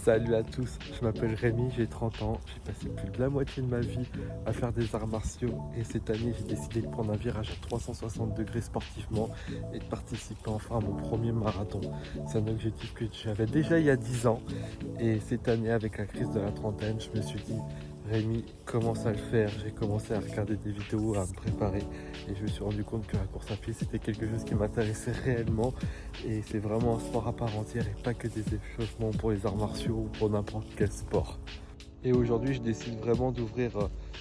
Salut à tous, je m'appelle Rémi, j'ai 30 ans, j'ai passé plus de la moitié de ma vie à faire des arts martiaux et cette année j'ai décidé de prendre un virage à 360 degrés sportivement et de participer enfin à mon premier marathon. C'est un objectif que j'avais déjà il y a 10 ans et cette année avec la crise de la trentaine, je me suis dit Rémi, commence à le faire. J'ai commencé à regarder des vidéos, à me préparer et je me suis rendu compte que la course à pied c'était quelque chose qui m'intéressait réellement et c'est vraiment un sport à part entière et pas que des échauffements pour les arts martiaux ou pour n'importe quel sport. Et aujourd'hui, je décide vraiment d'ouvrir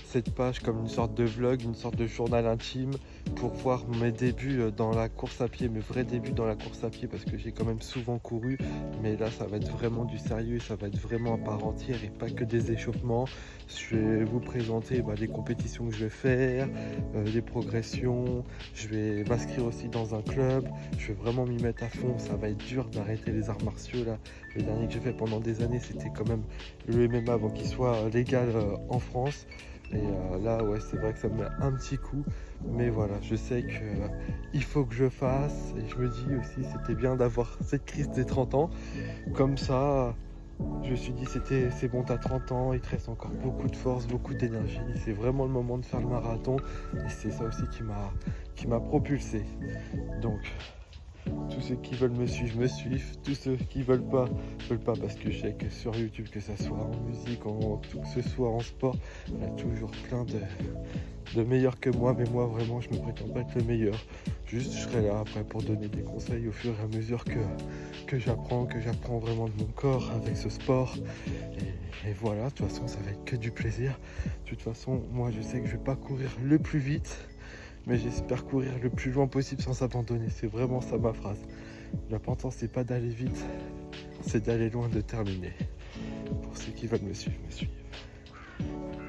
cette page comme une sorte de vlog, une sorte de journal intime pour voir mes débuts dans la course à pied, mes vrais débuts dans la course à pied parce que j'ai quand même souvent couru, mais là ça va être vraiment du sérieux, ça va être vraiment à part entière et pas que des échauffements. Je vais vous présenter les compétitions que je vais faire, les progressions, je vais m'inscrire aussi dans un club, je vais vraiment m'y mettre à fond, ça va être dur d'arrêter les arts martiaux là. Le dernier que j'ai fait pendant des années c'était quand même le MMA avant qu'il soit légal en France. Et là, ouais, c'est vrai que ça me met un petit coup. Mais voilà, je sais que il faut que je fasse. Et je me dis aussi, c'était bien d'avoir cette crise des 30 ans. Comme ça, je me suis dit, c'est bon, t'as 30 ans, il te reste encore beaucoup de force, beaucoup d'énergie. C'est vraiment le moment de faire le marathon. Et c'est ça aussi qui m'a propulsé. Donc, tous ceux qui veulent me suivent. Tous ceux qui veulent pas parce que je sais que sur YouTube, que ça soit en musique, que ce soit en sport, il y a toujours plein de meilleurs que moi. Mais moi, vraiment, je me prétends pas être le meilleur. Juste, je serai là après pour donner des conseils au fur et à mesure que j'apprends vraiment de mon corps avec ce sport. Et voilà, de toute façon, ça va être que du plaisir. De toute façon, moi, je sais que je vais pas courir le plus vite, mais j'espère courir le plus loin possible sans abandonner. C'est vraiment ça ma phrase. L'important c'est pas d'aller vite, c'est d'aller loin, de terminer. Pour ceux qui veulent me suivre, me suivent.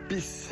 Peace.